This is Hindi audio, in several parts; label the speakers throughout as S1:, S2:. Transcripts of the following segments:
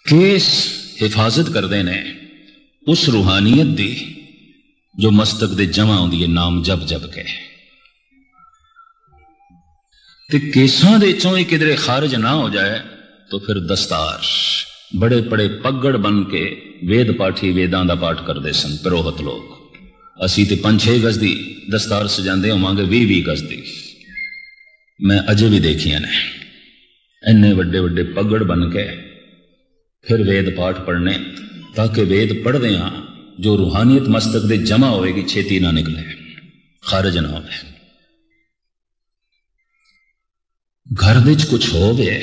S1: केस हिफाजत करते ने उस रूहानियत दी जो मस्तक दे जमा आउंदी है नाम जप जप के। ते केसां दे चों ही किधरे खारिज ना हो जाए तो फिर दस्तार बड़े बड़े पगड़ बन के वेद पाठी वेदां दा पाठ करते सन पुरोहित लोग। असी तो 5-6 गज की दस्तार सजाते होवांगे 20-20 गज की। मैं अजे भी देखिया ने इन्ने वड्डे वड्डे पगड़ बन के फिर वेद पाठ पढ़ने ताकि वेद पढ़दे हाँ जो रूहानियत मस्तक दे जमा होएगी छेती ना निकले खारिज ना हो। घर विच कुछ हो गए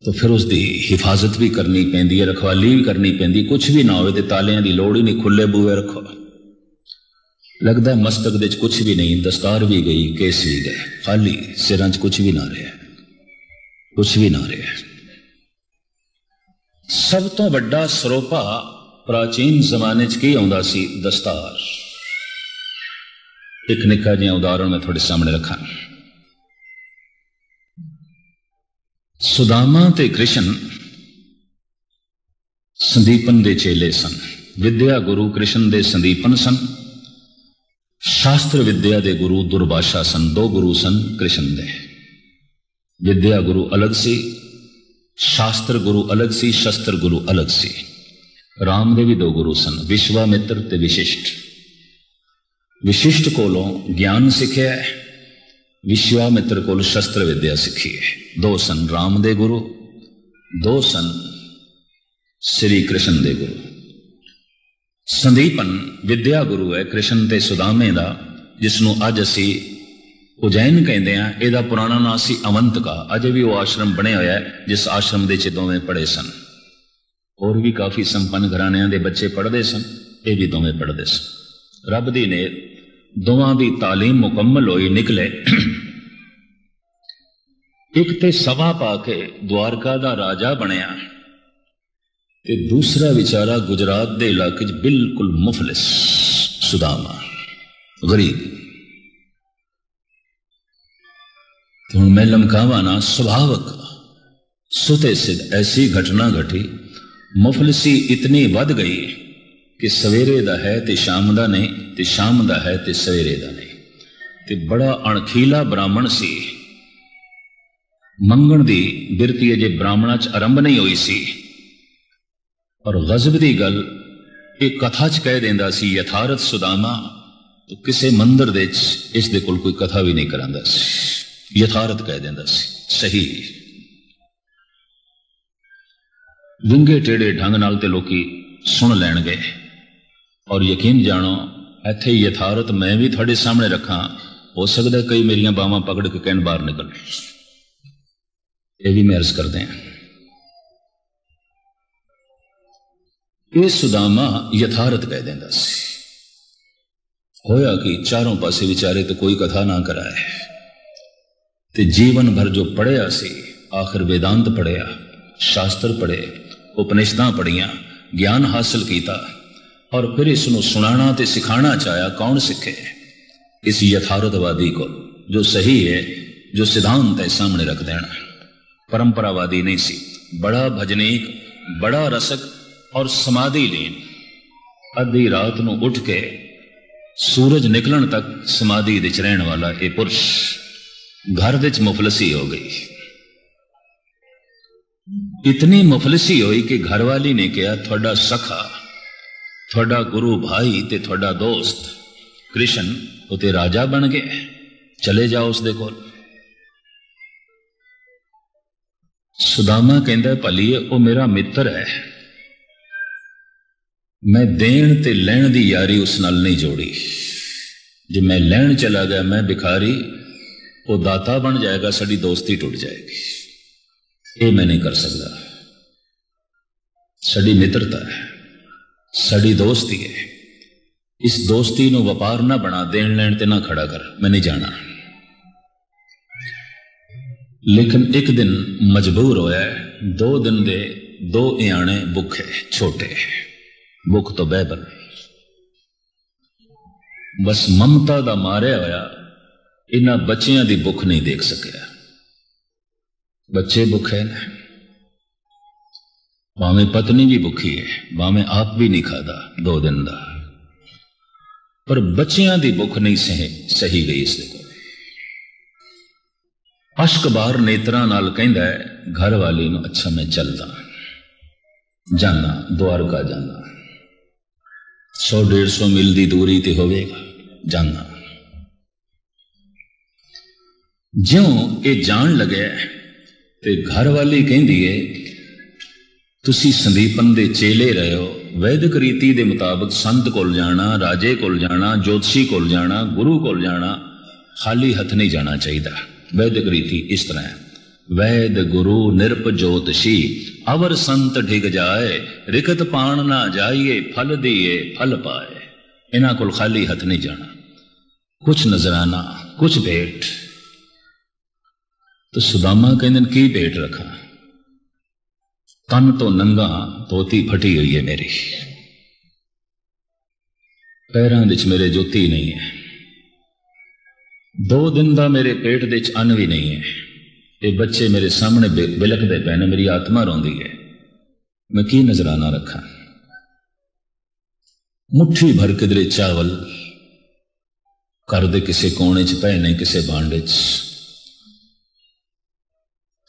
S1: तो फिर उसकी हिफाजत भी करनी पैंदी है, रखवाली भी करनी पैंदी। कुछ भी ना हो तो तालियां की लोड़ ही नहीं, खुले बूहे रखो। लगता मस्तक दे कुछ भी नहीं, दस्तार भी गई केस भी गए, खाली सिरां च कुछ भी ना रहा, कुछ भी ना रहा। सब तो बड़ा सरोपा प्राचीन जमाने च की आउंदा सी दस्तार। एक निक्का जिहा उदाहरण मैं थोड़े सामने रखा। सुदामा ते कृष्ण संदीपन दे चेले सन। विद्या गुरु कृष्ण दे संदीपन सन, शास्त्र विद्या दे गुरु दुर्भाषा सन। 2 गुरु सन कृष्ण दे। विद्या गुरु अलग सी, शास्त्र गुरु अलग सी, शस्त्र गुरु अलग सी। राम दे भी 2 गुरु सन, विश्वामित्र ते विशिष्ट। विशिष्ट कोलों ज्ञान सिखिया, विश्वामित्र को शस्त्र विद्या सीखी है। 2 सन राम दे गुरु, 2 सन श्री कृष्ण दे गुरु। संदीपन विद्या गुरु है कृष्ण ते सुदामे दा, जिसनों अज असी उज्जैन कहते हैं। एदा पुराना नाम सी अवंतका। अजे भी वो आश्रम बने हुआ है जिस आश्रम दे च दोवें पढ़े सन। और भी काफी संपन्न घराणियां दे बच्चे पढ़ते सन, ये भी दोवें पढ़ते सन। रब दी ने दोवां दी तालीम मुकम्मल होई निकले। एक ते सभा पाके द्वारका दा राजा बनया ते दूसरा विचारा गुजरात दे इलाके च बिल्कुल मुफलिस सुदामा, गरीब। तो मैं लमकावा ना स्वाभाविक सुते सिद्ध ऐसी घटना घटी। मुफलिसी इतनी बढ़ गई कि सवेरे दा है ते शाम दा नहीं, ते शाम दा है ते सवेरे दा नहीं। ते बड़ा अणखीला ब्राह्मण सी। मंगण दी बिरती अजे ब्राह्मणा च आरंभ नहीं हुई सी और गजब दी गल एक कथा च कह देंदा सी यथारथ सुदामा। तो किसे मंदिर दे इस दे कोल कोई कथा भी नहीं करांदा सी, यथारथ कह देंदा सी, सही विंगे टेढ़े ढंग नाल ते लोकी सुन लैण गए। और यकीन जानो इत्थे यथारथ मैं भी थोड़े सामने रखा, हो सकता कई मेरिया बावां पकड़ के कहण बाहर निकल। ये भी मैं अर्ज करते हैं। ये सुदामा यथारथ कह देंदा सी। होया कि चारों पासे विचारे तो कोई कथा ना कराए ते जीवन भर जो पढ़िया सी, आखिर वेदांत पढ़िया, शास्त्र पढ़े, उपनिषदां पढ़िया, ज्ञान हासिल किया और फिर इसनों सुनाना ते सिखाना चाहया। कौन सिखे? इस यथार्थवादी को जो सही है, जो सिद्धांत है सामने रख देना। परंपरावादी नहीं सी, बड़ा भजनीक, बड़ा रसक और समाधि लीन। अद्धी रात नूं उठ के सूरज निकलन तक समाधि विच रहण वाला यह पुरुष घर विच मुफलसी हो गई। इतनी मुफलसी हुई कि घरवाली ने कहा थोड़ा सखा, थोड़ा गुरु भाई ते थोड़ा दोस्त कृष्ण उते राजा बन गए, चले जाओ उसदे कोल। सुदामा कहंदा भलीए वो मेरा मित्र है, मैं देण ते लैण दी यारी उस नाल नहीं जोड़ी। जे मैं लैण चला गया, मैं भिखारी, वो दाता बन जाएगा, साडी दोस्ती टूट जाएगी। ये मैं नहीं कर सकता। साडी मित्रता है, साडी दोस्ती है, इस दोस्ती नूं व्यापार ना बना, देण लैण ते ना खड़ा कर, मैं नहीं जाना। लेकिन एक दिन मजबूर होया, 2 दिन दे 2 इयाणे भुखे छोटे, भुख तो बैबल, बस ममता दा मारिया होया इन्हां बच्चियां दी भुख नहीं देख सकिया। बच्चे भुखे ने, भावें पत्नी भी भुखी है, भावें आप भी नहीं खाता 2 दिन का, पर बच्चियां दी भुख नहीं सही गई। इसके को अश्क बार नेत्रां नाल कहंदा है घर वाली नूं, अच्छा मैं चलदा जाना, द्वारका जाना, 100-150 मील की दूरी ते होवेगा, जाना। ज्यों ये जान लगे ते घर वाली कहंदी है तुसी संदीपन दे चेले रहे हो, वैदिक रीति के मुताबिक संत कोल जाना, राजे कोल जाना, ज्योतिषी कोल जाना, गुरु कोल जाना, खाली हथ नहीं जाना चाहिए। वैदिक रीति इस तरह है, वैद गुरु निरप ज्योतिषी अवर संत ढिग जाए, रिकत पाण ना जाइए, फल दिए फल पाए। इन्हां कोल खाली हथ नहीं जाना, कुछ नजराना, कुछ भेंट। तो सुदामा कहंदे की भेंट रखा, तन तो नंगा, धोती फटी हुई है मेरी, पैरां विच मेरे जोती नहीं है, 2 दिन का मेरे पेट दे च अन्न भी नहीं है, ये बच्चे मेरे सामने बिलकते पे ने, मेरी आत्मा रोंदी है, मैं की नजराना रखा। मुट्ठी भर किधरे चावल घर दे किसे कोने च पए ने, किसे भांडे च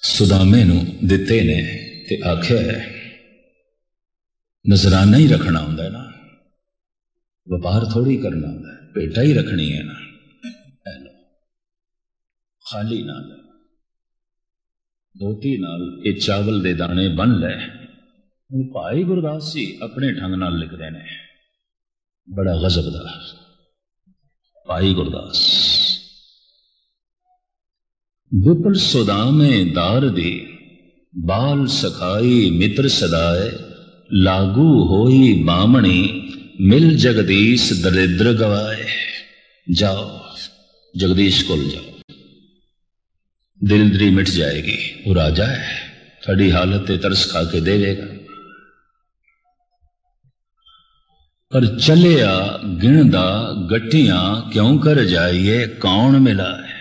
S1: सुदामे नूं दिते ने ते आख्या है नजराना ही रखना होंदा है ना, व्यापार थोड़ी करना होंदा है, पेटा ही रखनी है ना, खाली ना ले, धोती नाल ये चावल दे दाने बन ले। भाई गुरदास जी अपने ढंग नाल लिखते हैं, बड़ा गजबदार भाई गुरदास। विपुल सुदामे दार दी, बाल सखाई मित्र सदाए, लागू होई बामणी, मिल जगदीश दरिद्र गवाए। जाओ जगदीश कोल जाओ, दिलदरी मिट जाएगी, वो राजा है, थोड़ी हालत तरस खा के देवेगा। पर चलिया गिणदा गट्टियां क्यों कर जाइए, कौन मिला है।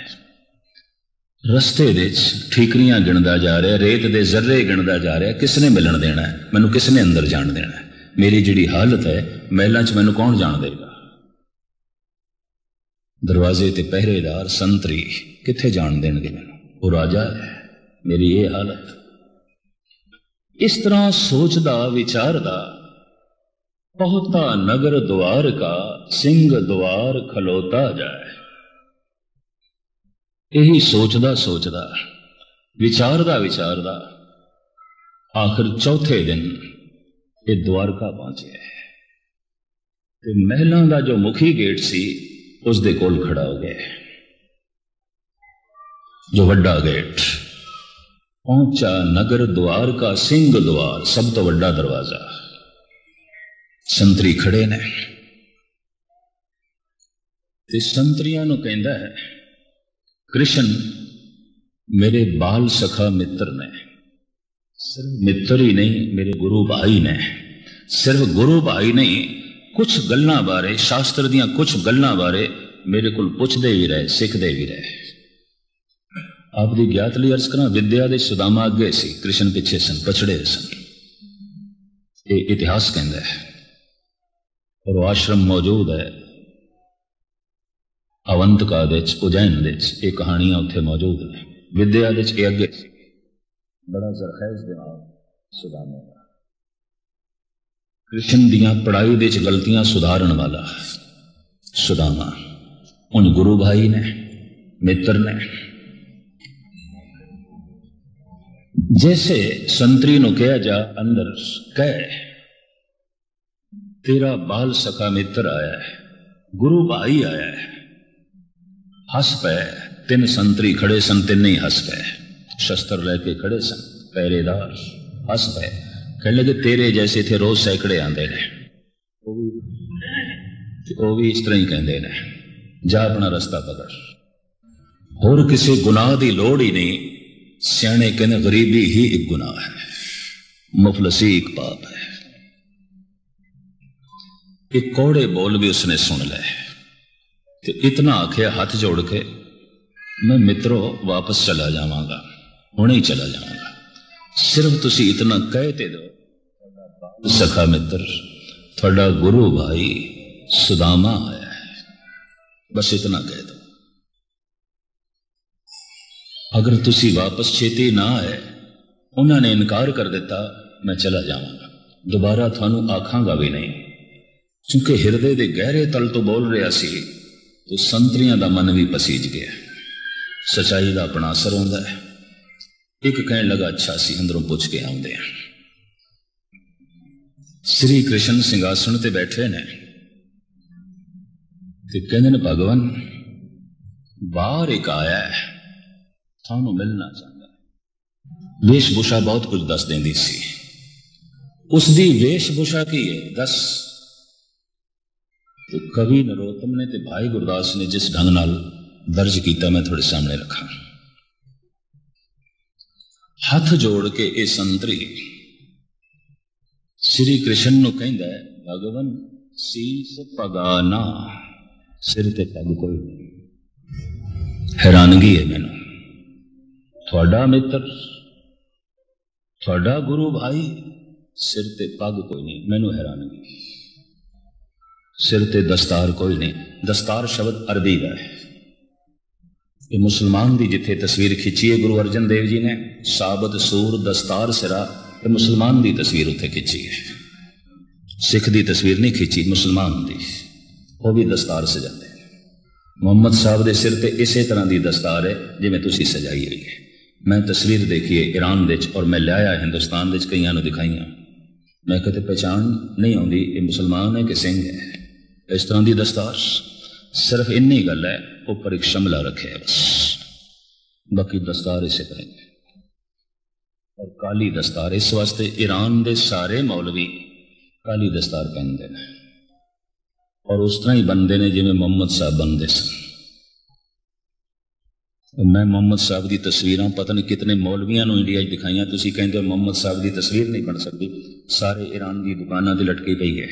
S1: रस्ते विच ठीकरियां गिणदा जा रहा, रेत दे जर्रे गिणदा जा रहा, किसने मिलन देना है मैनू, किसने अंदर जान देना है, मेरी जिहड़ी हालत है महलां च मैनू कौन जान देगा। दरवाजे ते पहरेदार संतरी किथे जान देणगे मैनू, वो राजा है, मेरी ये हालत। इस तरह सोचदा विचारदा, पहुंचा नगर द्वार का, सिंह द्वार खलोता जाए। यही सोचदा सोचदा विचारदा विचारदा आखिर चौथे दिन ये द्वारका पहुंचे, ते महलों का जो मुखी गेट सी उस दे कोल खड़ा हो गया, जो वड्डा गेट। पहुंचा नगर द्वार का, सिंह द्वार सब तो वड्डा दरवाजा। संतरी खड़े ने ते संतरियां नूं कहंदा है कृष्ण मेरे बाल सखा मित्र ने, सिर्फ मित्र ही नहीं मेरे गुरु भाई ने, सिर्फ गुरु भाई नहीं कुछ गल्लां बारे, शास्त्र दियां कुछ गल्लां बारे मेरे को पुछदे भी रहे, सिखदे भी रहे। आपकी ज्ञात लई अर्ज करा, विद्या दे सुदामा अगे सी, कृष्ण पिछे सन, पछड़े सन, ये इतिहास कहंदा है। और आश्रम मौजूद है अवंतिका दे उज्जैन दे, ये कहानियां उत्थे मौजूद ने। विद्या दे अगे बड़ा जरखैज दिमाग सुदामा का, कृष्ण दियां पढ़ाई दे गलतियां सुधारन वाला सुदामा। उन गुरु भाई ने, मित्र ने, जैसे संतरी नु कहा जा अंदर कह, तेरा बाल सखा मित्र आया है, गुरु भाई आया है। हस पे, 3 संतरी खड़े सन, 3 ही हस पे, शस्त्र लेके खड़े सन, पहरेदार हस पे, कहने लगे तेरे जैसे थे रोज सैकड़े आंदे ने, वो भी इस तरह ही कहते हैं, जा अपना रास्ता पकड़, होर किसी गुनाह की लोड़ ही नहीं। सियाने कहने गरीबी ही एक गुनाह है, मुफलसी एक पाप है। एक कौड़े बोल भी उसने सुन ले, तो इतना आखिया हाथ जोड़ के, मैं मित्रों वापस चला जावांगा, हुणे ही चला जावांगा, सिर्फ तुसी इतना कहते दो सखा मित्र थोड़ा गुरु भाई सुदामा आया है, बस इतना कह दो। अगर तुसी वापस छेती ना आए, उन्होंने इनकार कर दिता, मैं चला जावांगा, दोबारा थानू आखांगा भी नहीं। क्योंकि हिरदे दे गहरे तल तो बोल रहा सी, तो संतरियां दा मन भी पसीज गया। सच्चाई का अपना असर होंदा है। एक कहने लगा, अच्छा सी अंदरों पुछ के आउंदे हैं। श्री कृष्ण सिंहासन ते बैठे ने ते कहंदे ने, भगवान बाहर एक आया है, थानू मिलना चाहता है। वेशभूषा बहुत कुछ दस देंदी सी। उसकी वेशभूषा की है दस। तो कवि नरोत्तम ने ते भाई गुरदास ने जिस ढंग नाल दर्ज किया, मैं थोड़े सामने रखा। हाथ जोड़ के ये संतरी श्री कृष्ण नु कहंदा है, भगवान सीस पगाना, सिर ते पग कोई नहीं। हैरानगी है मैनू, थोड़ा मित्र, थोड़ा गुरु भाई, सिर ते पग कोई नहीं। मैनू हैरानगी, सिर ते दस्तार कोई नहीं। दस्तार शब्द अरबी का है। ये मुसलमान की जिथे तस्वीर खिंची है गुरु अर्जन देव जी ने, साबत सूर दस्तार सिरा, ये मुसलमान की तस्वीर उत्थे खिंची है। सिख की तस्वीर नहीं खिंची, मुसलमान की, वो भी दस्तार सजाते हैं। मुहम्मद साहब के सिर ते इसे तरह की दस्तार है जिवें तुसीं सजाई हुई है। मैं तस्वीर देखी है ईरान दे और मैं लिया हिंदुस्तान दे कईयां नूं दिखाईयां, मैं कहते पहचान नहीं आती ये मुसलमान है कि सिंह है। इस तरह की दस्तार, सिर्फ इन्नी गल है, ऊपर एक शमला रखे है बस, बाकी दस्तार इसे करेंगे। और काली दस्तार, इस वास्ते ईरान के सारे मौलवी काली दस्तार पहनते हैं और उस तरह ही बनते हैं जिवें मोहम्मद साहब बनते सन। मैं मोहम्मद साहब की तस्वीर पता नहीं कितने मौलवियों को इंडिया दिखाइया, तुसीं कहंदे हो मोहम्मद साहब की तस्वीर नहीं बन सकती। सारे ईरान की दुकानों से लटकी पई है,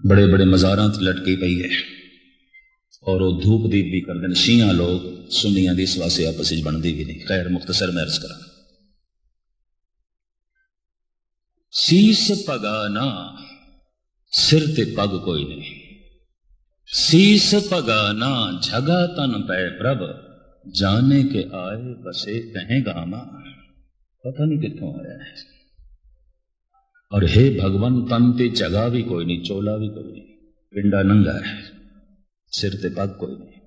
S1: बड़े बड़े मज़ारां से लटकी पई है, और वो धूप दीप भी करते हैं। शिया लोग सुन्नियां दी इस वास्ते आपस में बनती भी नहीं। खैर मुख्तसर मैं अर्ज करा, सीस पगाना, सिर ते पग कोई नहीं। सीस पगाना, झगा तन पै प्रभ, जाने के आए बसे कहें गामा। पता नहीं कितों आया है। और हे भगवान, तन ते जगह भी कोई नहीं, चोला भी कोई नहीं, पिंडा नंगा है, सिर ते पग कोई नहीं।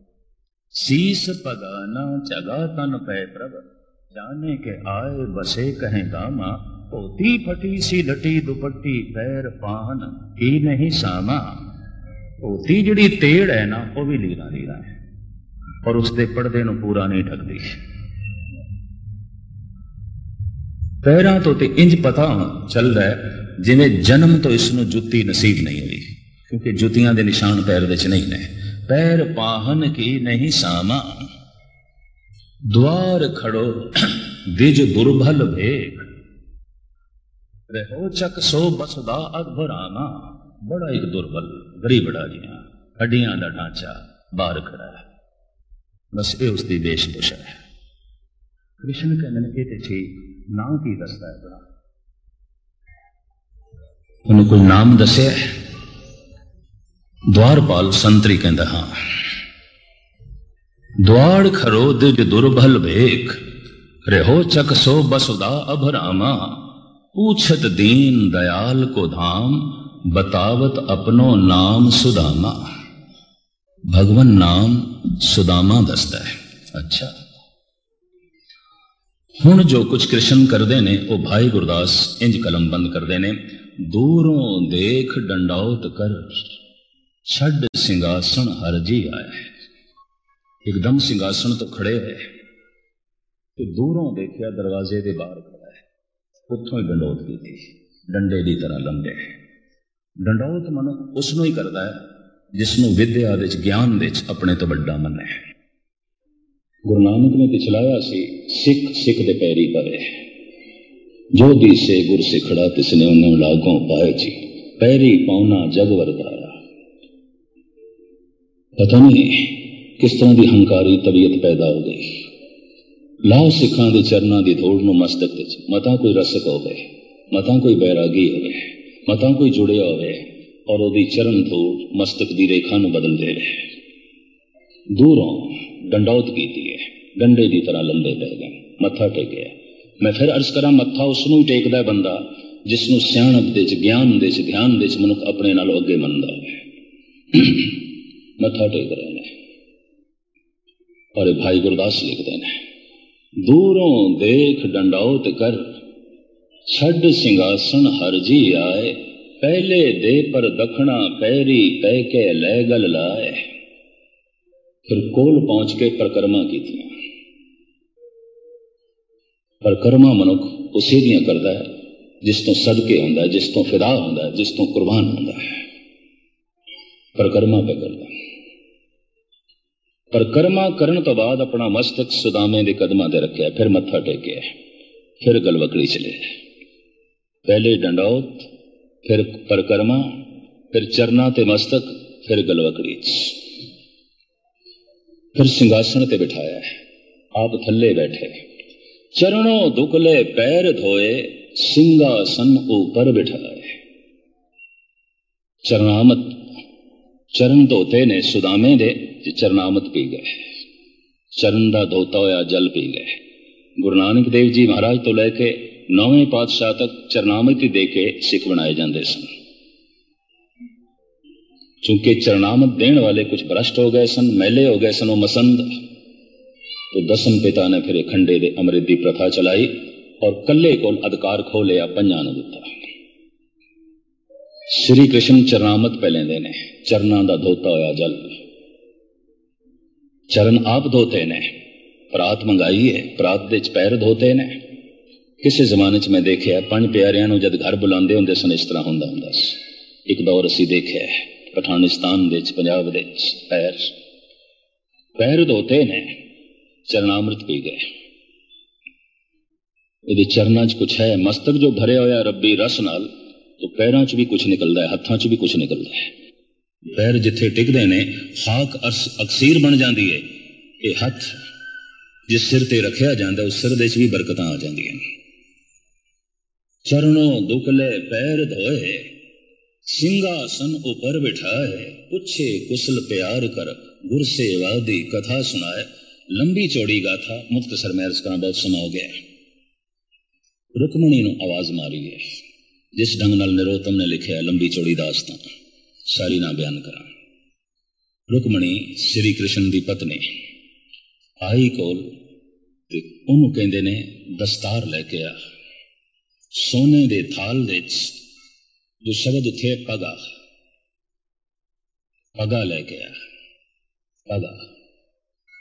S1: सीस पगाना, जगा तन पै प्रभ, जाने के आए बसे कहें गामा। पोती फटी सी लटी दुपट्टी, पैर पाहन की नहीं सामा। पोती जिहड़ी तेड़ है ना, वो भी लीरा लीरा है और उसके पर्दे नूं पूरा नहीं ढकती। पैरां तो इंज पता चल रहा है जिवें जन्म तो इसनूं जुत्ती नसीब नहीं हुई, क्योंकि जुतियां दे निशान पैर दे च नहीं ने। पैर पाहन की नहीं सामा, द्वार खड़ो दिज दुर्भल भेख, रहो चक सो बसदा अघरामा। बड़ा एक दुर्बल गरीब बड़ा जिहा हड्डियां का ढांचा बाहर खड़ा है, बस ये उसकी वेशभूषा है। कृष्ण कहते हैं ये नाम की दसता है बड़ा, उन्हें कोई नाम दसिया है। द्वारपाल संतरी कहता, हाँ, द्वार खरो दिज दुर्बल भेख, रहो चक सो बसुदा अभरामा। पूछत दीन दयाल को धाम, बतावत अपनो नाम सुदामा। भगवान नाम सुदामा दसता है। अच्छा, हुण जो कुछ कृष्ण करते ने, वो भाई गुरदास इंज कलम बंद करते ने। दूरों देख डंडाउत कर, छड़ सिंहासन हरजी आया है। एकदम सिंहासन तो खड़े है, तो दूरों देखिया दरवाजे के बाहर खड़ा है, उत्थों ही डंडौत की थी, डंडे की तरह लंबे। डंडौत मन उसनों ही करता है जिसनों विद्या दे ज्ञान दे अपने तो बड़ा मन है। गुरु नानक ने पिछलाया सी, सिख सिख दे पैरी पवे, जो दिसे गुर सिखड़ा तिसने उन्हें लागों पाए जी, पैरी पाउना जग वरदाया। पता नहीं किस तरह की हंकारी तबीयत पैदा हो गई। लाओ सिखां दे चरनां दी धूड़ नूं मस्तक विच, मता कोई रसक हो गए, मतां कोई बैरागी होवे, मतां कोई जुड़िया होवे और ओदी चरण धूड़ मस्तक दी रेखा नूं बदल देवे। दूरों डंडौत कीती है, डंडे दी तरह लंबे पै गए, मत्था टेकिया। मैं फिर अर्ज करा, मत्था उसनूं टेकदा बंदा जिसनूं सियाणप दे च, ज्ञान दे च, ध्यान दे च मनुख अपने नालों अगे मनदा होवे। मत्था टेक रहे ने। और भाई गुरदास लिखते हैं, दूरों देख डंडौत कर, छड़ सिंहासन हर जी आए, पहले दे पर दखना पैरी पै के लै गल लाए। फिर कोल पहुंच के परकरमा कीतियां। परकरमा मनुख उसे दियां करता है जिस तो सदके होंदा है, जिस तो फिदा होंदा है, जिस तो कुर्बान होंदा है। परकरमा पे करता। परकरमा करन तो बाद अपना मस्तक सुदामे दे कदमां ते रखिया, फिर मत्था टेकिया, फिर गलवकड़ी चले। पहले डंडौत, फिर परकरमा, फिर चरना ते मस्तक, फिर गलवकड़ी, फिर सिंहासन ते बिठाया। आप थल्ले बैठे, चरणों दुकले पैर धोए, सिंहासन ऊपर बिठाए। चरणामत, चरण धोते ने सुदामे दे, चरणामत पी गए, चरण दा धोता होया जल पी गए। गुरु नानक देव जी महाराज तो लैके 9वें पातशाह तक चरणामत ही दे के सिख बनाए जाते सन। चूंकि चरणामत देने वाले कुछ भ्रष्ट हो गए सन, मैले हो गए सन, वो मसंद, तो दसम पिता ने फिर खंडे दे अमृत की प्रथा चलाई और कल्ले को अधिकार खो लिया, पंजा ने दिता। श्री कृष्ण चरणामत पह लेंदे ने, चरना दा धोता होया जल। चरण आप धोते ने, परात मंगाई है, परात दे पैर धोते ने। किसी जमाने च मैं देखिया 5 प्यारियां नूं जद घर बुलांदे हुंदे सन, इस तरह हुंदा हुंदा सी। एक दौर असीं देखिया पठानिस्तान दे पंजाब दे पैर धोते ने, चरणामृत पी गए। ये चरणा च कुछ है, मस्तक जो भरे होया रब्बी रस नाल, तो पैरों च भी कुछ निकलता है, हत्थों च भी कुछ निकलता है। पैर जिथे टिकते ने खाक अक्सीर बन जाती है। ये हथ जिस सिर ते रखा जाता उस सिर दे च भी बरकतां आ जांदियां। चरणों दुकले पैर धोए, सिंहासन ऊपर बिठाए, पूछे कुशल प्यार कर, गुर से वादी कथा सुनाए। लंबी चौड़ी गाथा, मुख्तसर में अर्ज करना बहुत समा हो गया। रुकमणी नूं आवाज मारी है, जिस ढंग नाल नरोत्तम ने लिखिया लंबी चौड़ी दास्तां, सारी ना बयान करा। रुकमणी श्री कृष्ण की पत्नी आई कोल, उन्होंने कहते ने दस्तार लैके आ। सोने दे थाल दे जो शब्द उथे पगा, पगा लैके आ, पगा।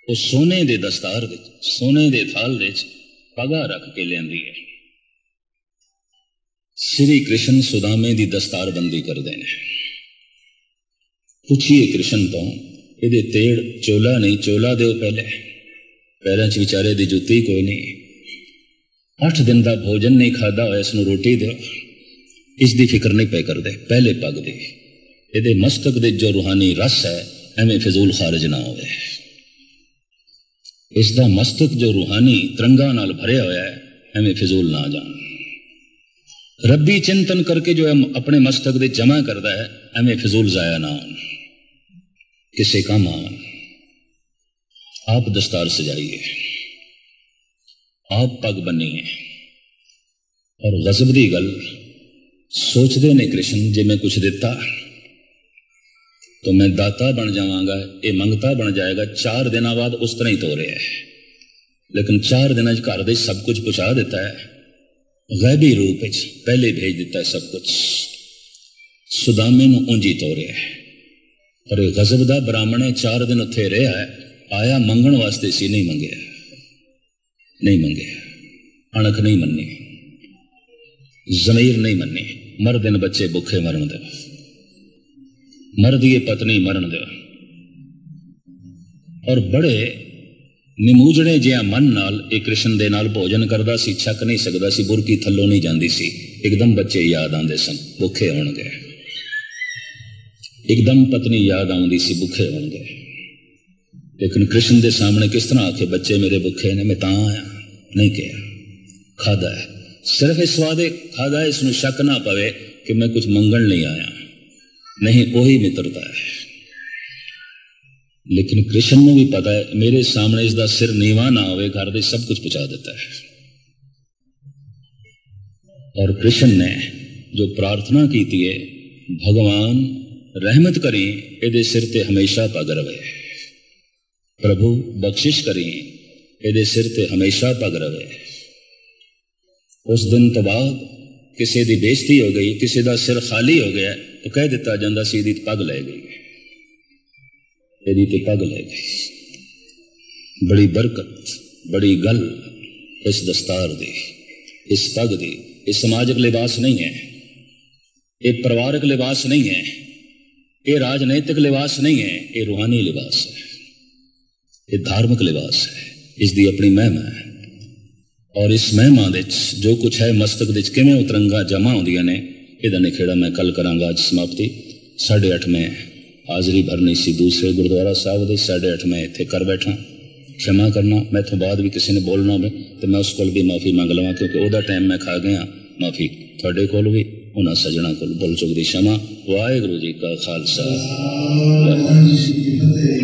S1: वो सोने दे दस्तार दे, सोने दे थाल दे पगा रख के लियांदी है। श्री कृष्ण सुदामे दी दस्तार बंदी कर देने। पूछिए कृष्ण तो, ये तेड़ चोला नहीं, चोला दो पहले, पैरों च विचारे दी जुत्ती कोई नहीं। 8 दिन का भोजन नहीं खादा होया, इसनूं रोटी दो, इसकी फिक्र नहीं पे कर दे, पहले पग दे। ये मस्तक दे जो रूहानी रस है, एवें फिजूल खारिज ना होवे। इसका मस्तक जो रूहानी तरंगा नाल भरिया होया है, एवें फिजूल ना जान। रब्बी चिंतन करके जो अपने मस्तक दे जमा करता है, एवें फिजूल जाया ना हो, किसे काम आन। आप दस्तार सजाइए, आप पग बनिए। और गजब दी गल सोचते ने कृष्ण, जे मैं कुछ दिता तो मैं दाता बन जावांगा, ये मंगता बन जाएगा। 4 दिनों बाद उस तरह ही तो रहा है, लेकिन 4 दिन घर दे सब कुछ पहुंचा देता है, गैबी रूप पहले भेज दिता है सब कुछ। सुदामे नूं ऊंजी तोरिया है, पर गजब दा ब्राह्मण 4 दिन उत्थे रहा है, आया मंगण वास्ते सी, नहीं मंगया, नहीं मंगया, अणख नहीं मन्नी, जमीर नहीं मन्नी। मर दिन बच्चे भुखे मरण दे, मर दिए पत्नी मरण दे। और बड़े निमूजड़े जिहा मन नाल एक कृष्ण दे नाल भोजन करदा सी, छक नहीं सकदा सी, बुरकी थल्लों नहीं जांदी सी। एकदम बच्चे याद आंदे सन, भुखे होणगे। एकदम पत्नी याद आउंदी सी, भुखे होणगे। लेकिन कृष्ण दे सामने किस तरह आखे, बच्चे मेरे भुखे ने, मैं तां आया, नहीं कहा, खादा है। सिर्फ इस वादे खादा इसमें शक ना पवे कि मैं कुछ मंगण नहीं आया, नहीं वही मित्रता है। लेकिन कृष्ण को भी पता है मेरे सामने इसका सिर नीवा ना होवे, घर दे सब कुछ पहुंचा देता है। और कृष्ण ने जो प्रार्थना की थी है, भगवान रहमत करी एदे सिर ते हमेशा पग रवे, प्रभु बख्शिश करी एदे सिर ते हमेशा पग रवे। उस दिन तो बाद किसी दी बेइज्जती हो गई, किसी का सिर खाली हो गया तो कह दिता जाता सी दी पग लै गई, एदी ते पग लै गई। बड़ी बरकत, बड़ी गल इस दस्तार दी, इस पग दी। ये समाजिक लिबास नहीं है, ये परिवारक लिबास नहीं है, ये राजनैतिक लिबास नहीं है, ये रूहानी लिबास है, ये धार्मिक लिबास है। इसकी अपनी महिमा है। और इस महिमा दे जो कुछ है मस्तक दे किवें उतरंगा जमा होंदियां ने, इहदा निखेड़ा मैं कल करांगा। आज समाप्ति 8:30 में हाजरी भरनी सी दूसरे गुरुद्वारा साहब दे, 8:30 में इत्थे कर बैठा। क्षमा करना, मैं तो बाद भी किसी ने बोलना हो तो मैं उस कोल भी माफ़ी मंग लवां, क्योंकि वह टाइम मैं खा गया। माफ़ी थोड़े कोल भी, उन्हां सज्जणा कोल भुल चुक दी क्षमा। वाहिगुरू जी का खालसा, वाहिगुरू जी की फतेह।